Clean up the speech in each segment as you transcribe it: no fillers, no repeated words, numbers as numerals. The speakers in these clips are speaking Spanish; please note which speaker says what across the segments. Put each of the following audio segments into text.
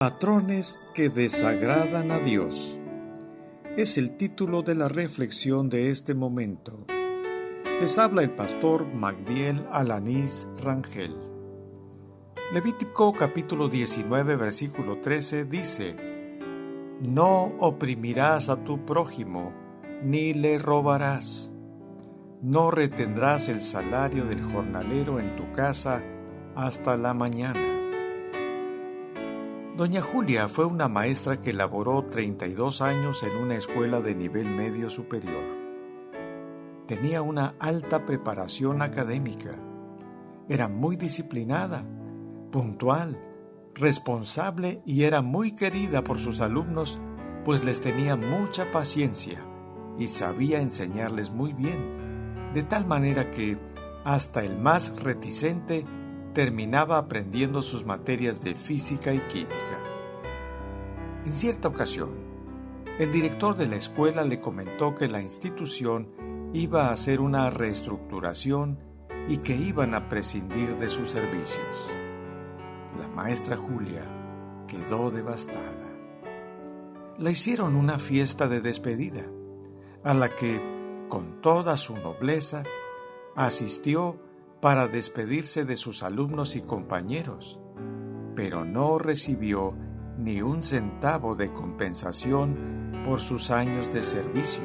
Speaker 1: Patrones que desagradan a Dios. Es el título de la reflexión de este momento. Les habla el pastor Magdiel Alanís Rangel. Levítico capítulo 19, versículo 13 dice: No oprimirás a tu prójimo, ni le robarás. No retendrás el salario del jornalero en tu casa hasta la mañana. Doña Julia fue una maestra que laboró 32 años en una escuela de nivel medio superior. Tenía una alta preparación académica. Era muy disciplinada, puntual, responsable y era muy querida por sus alumnos, pues les tenía mucha paciencia y sabía enseñarles muy bien, de tal manera que hasta el más reticente terminaba aprendiendo sus materias de física y química. En cierta ocasión, el director de la escuela le comentó que la institución iba a hacer una reestructuración y que iban a prescindir de sus servicios. La maestra Julia quedó devastada. Le hicieron una fiesta de despedida, a la que, con toda su nobleza, asistió para despedirse de sus alumnos y compañeros, pero no recibió ni un centavo de compensación por sus años de servicio,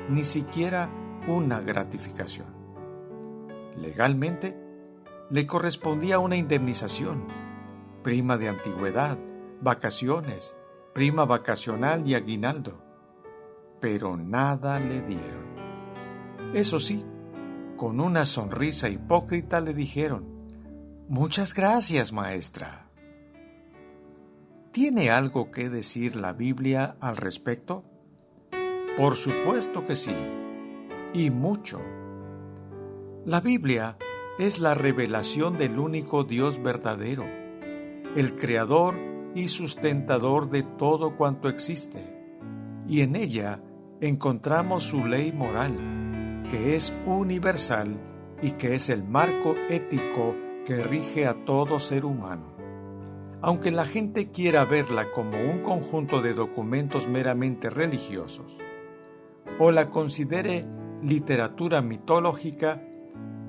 Speaker 1: ni siquiera una gratificación. Legalmente, le correspondía una indemnización, prima de antigüedad, vacaciones, prima vacacional y aguinaldo, pero nada le dieron. Eso sí, con una sonrisa hipócrita le dijeron: «Muchas gracias, maestra». ¿Tiene algo que decir la Biblia al respecto? Por supuesto que sí, y mucho. La Biblia es la revelación del único Dios verdadero, el creador y sustentador de todo cuanto existe, y en ella encontramos su ley moral, que es universal y que es el marco ético que rige a todo ser humano. Aunque la gente quiera verla como un conjunto de documentos meramente religiosos, o la considere literatura mitológica,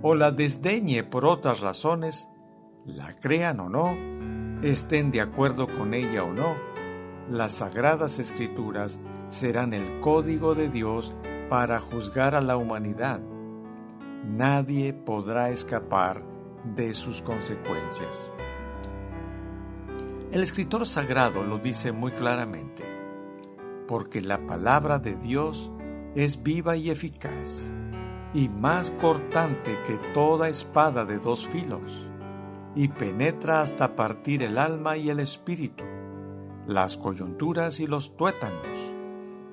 Speaker 1: o la desdeñe por otras razones, la crean o no, estén de acuerdo con ella o no, las Sagradas Escrituras serán el código de Dios para juzgar a la humanidad. Nadie podrá escapar de sus consecuencias. El escritor sagrado lo dice muy claramente: porque la palabra de Dios es viva y eficaz, y más cortante que toda espada de dos filos, y penetra hasta partir el alma y el espíritu, las coyunturas y los tuétanos,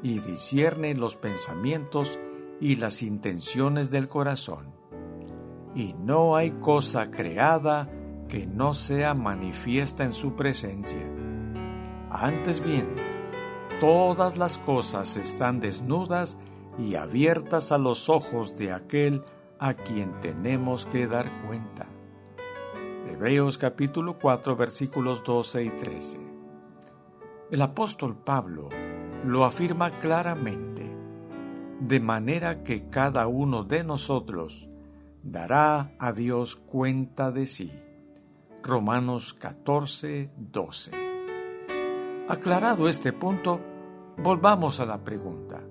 Speaker 1: y discierne los pensamientos y las intenciones del corazón. Y no hay cosa creada que no sea manifiesta en su presencia. Antes bien, todas las cosas están desnudas y abiertas a los ojos de aquel a quien tenemos que dar cuenta. Hebreos capítulo 4, versículos 12 y 13. El apóstol Pablo lo afirma claramente, de manera que cada uno de nosotros dará a Dios cuenta de sí. Romanos 14, 12. Aclarado este punto, volvamos a la pregunta: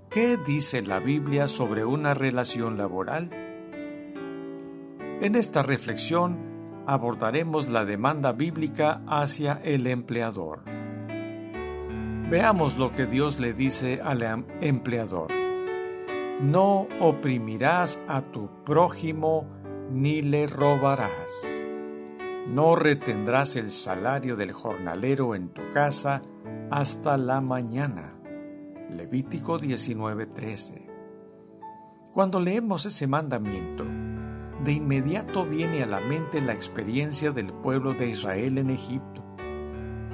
Speaker 1: ¿qué dice la Biblia sobre una relación laboral? En esta reflexión abordaremos la demanda bíblica hacia el empleador. Veamos lo que Dios le dice al empleador: No oprimirás a tu prójimo ni le robarás. No retendrás el salario del jornalero en tu casa hasta la mañana. Levítico 19:13. Cuando leemos ese mandamiento, de inmediato viene a la mente la experiencia del pueblo de Israel en Egipto,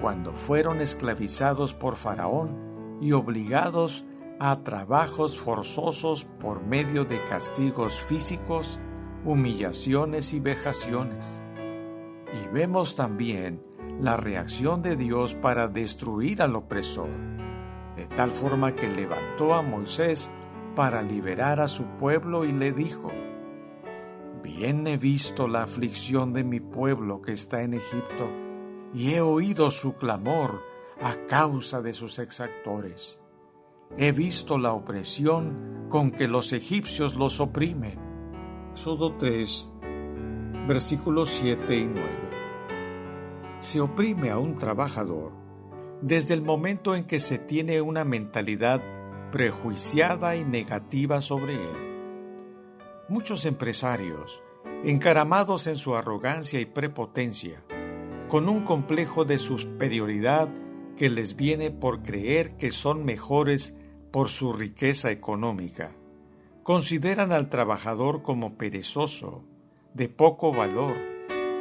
Speaker 1: cuando fueron esclavizados por Faraón y obligados a trabajos forzosos por medio de castigos físicos, humillaciones y vejaciones. Y vemos también la reacción de Dios para destruir al opresor, de tal forma que levantó a Moisés para liberar a su pueblo y le dijo: Bien he visto la aflicción de mi pueblo que está en Egipto, y he oído su clamor a causa de sus exactores. He visto la opresión con que los egipcios los oprimen. Éxodo 3, versículos 7 y 9. Se oprime a un trabajador desde el momento en que se tiene una mentalidad prejuiciada y negativa sobre él. Muchos empresarios, encaramados en su arrogancia y prepotencia, con un complejo de superioridad que les viene por creer que son mejores por su riqueza económica, consideran al trabajador como perezoso, de poco valor,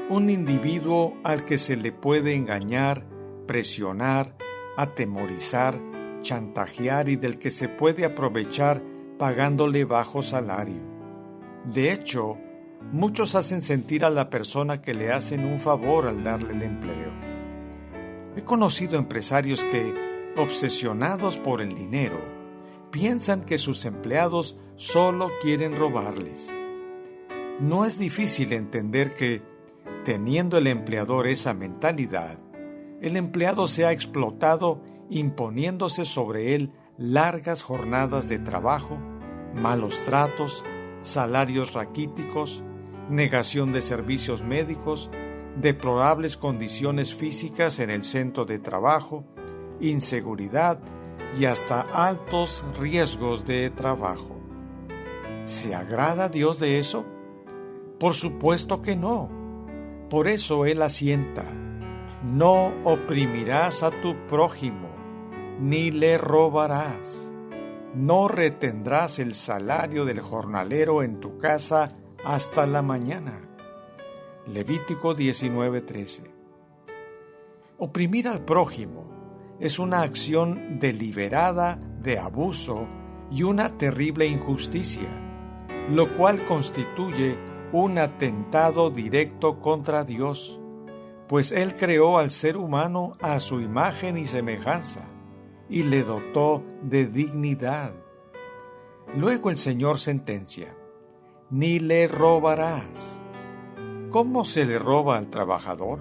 Speaker 1: un individuo al que se le puede engañar, presionar, atemorizar, chantajear y del que se puede aprovechar pagándole bajo salario. De hecho, muchos hacen sentir a la persona que le hacen un favor al darle el empleo. He conocido empresarios que, obsesionados por el dinero, piensan que sus empleados solo quieren robarles. No es difícil entender que, teniendo el empleador esa mentalidad, el empleado se ha explotado imponiéndose sobre él largas jornadas de trabajo, malos tratos, salarios raquíticos, negación de servicios médicos, deplorables condiciones físicas en el centro de trabajo, inseguridad y hasta altos riesgos de trabajo. ¿Se agrada a Dios de eso? Por supuesto que no. Por eso Él asienta: no oprimirás a tu prójimo, ni le robarás. No retendrás el salario del jornalero en tu casa hasta la mañana. Levítico 19:13. Oprimir al prójimo es una acción deliberada de abuso y una terrible injusticia, lo cual constituye un atentado directo contra Dios, pues Él creó al ser humano a su imagen y semejanza y le dotó de dignidad. Luego el Señor sentencia: ni le robarás. ¿Cómo se le roba al trabajador?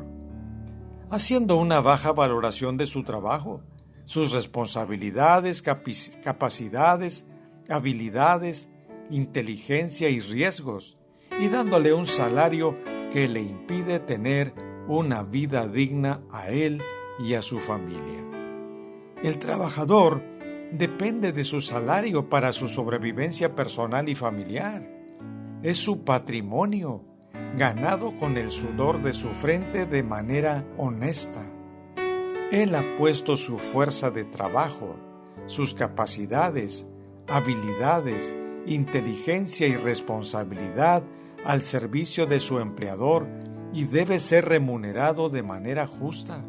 Speaker 1: Haciendo una baja valoración de su trabajo, sus responsabilidades, capacidades, habilidades, inteligencia y riesgos, y dándole un salario que le impide tener una vida digna a él y a su familia. El trabajador depende de su salario para su sobrevivencia personal y familiar. Es su patrimonio, ganado con el sudor de su frente de manera honesta. Él ha puesto su fuerza de trabajo, sus capacidades, habilidades, inteligencia y responsabilidad al servicio de su empleador y debe ser remunerado de manera justa.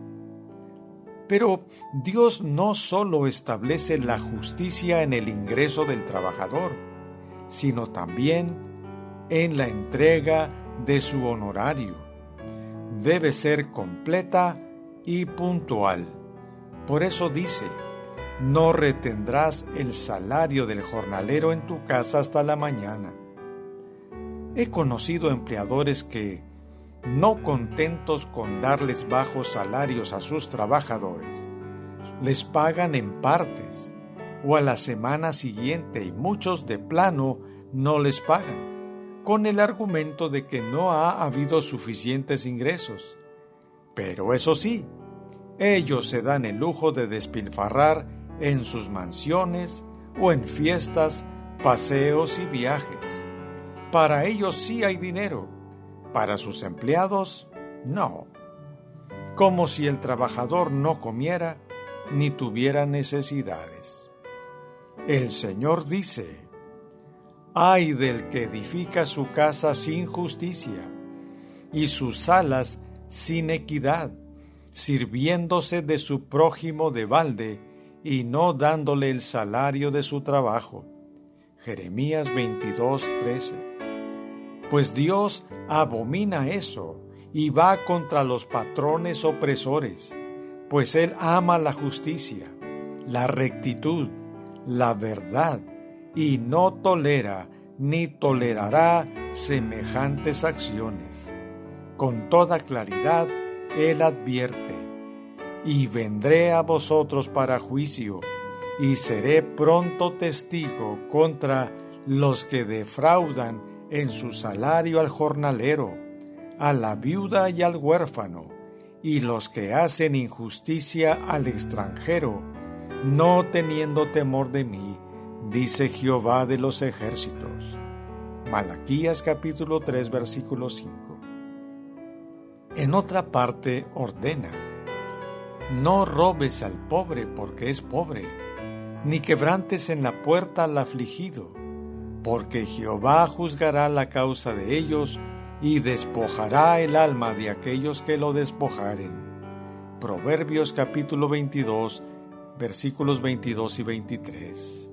Speaker 1: Pero Dios no solo establece la justicia en el ingreso del trabajador, sino también en la entrega de su honorario. Debe ser completa y puntual. Por eso dice: no retendrás el salario del jornalero en tu casa hasta la mañana. He conocido empleadores que, no contentos con darles bajos salarios a sus trabajadores, les pagan en partes o a la semana siguiente, y muchos de plano no les pagan, con el argumento de que no ha habido suficientes ingresos. Pero eso sí, ellos se dan el lujo de despilfarrar en sus mansiones o en fiestas, paseos y viajes. Para ellos sí hay dinero, para sus empleados no. Como si el trabajador no comiera ni tuviera necesidades. El Señor dice: ay del que edifica su casa sin justicia y sus salas sin equidad, sirviéndose de su prójimo de balde y no dándole el salario de su trabajo. Jeremías 22:13. Pues Dios abomina eso y va contra los patrones opresores, pues Él ama la justicia, la rectitud, la verdad, y no tolera ni tolerará semejantes acciones. Con toda claridad Él advierte: y vendré a vosotros para juicio, y seré pronto testigo contra los que defraudan en su salario al jornalero, a la viuda y al huérfano, y los que hacen injusticia al extranjero, no teniendo temor de mí, dice Jehová de los ejércitos. Malaquías capítulo 3, versículo 5. En otra parte ordena: no robes al pobre porque es pobre, ni quebrantes en la puerta al afligido, porque Jehová juzgará la causa de ellos y despojará el alma de aquellos que lo despojaren. Proverbios capítulo 22, versículos 22 y 23.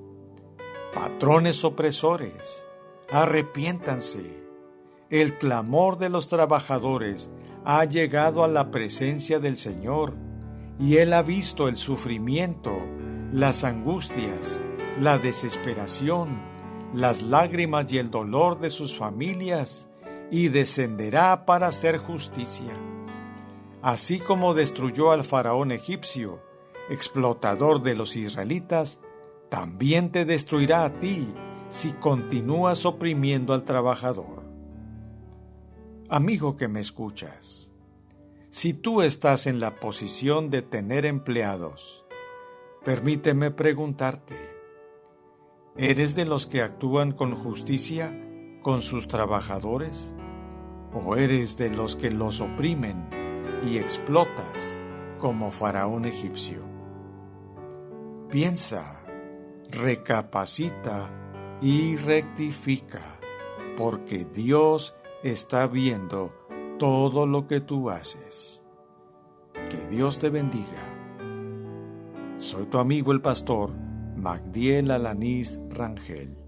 Speaker 1: Patrones opresores, arrepiéntanse. El clamor de los trabajadores ha llegado a la presencia del Señor, y Él ha visto el sufrimiento, las angustias, la desesperación, las lágrimas y el dolor de sus familias, y descenderá para hacer justicia. Así como destruyó al faraón egipcio, explotador de los israelitas, también te destruirá a ti si continúas oprimiendo al trabajador. Amigo que me escuchas, si tú estás en la posición de tener empleados, permíteme preguntarte: ¿eres de los que actúan con justicia con sus trabajadores? ¿O eres de los que los oprimen y explotas como faraón egipcio? Piensa, recapacita y rectifica, porque Dios está viendo todo lo que tú haces. Que Dios te bendiga. Soy tu amigo el pastor Magdiel Alanís Rangel.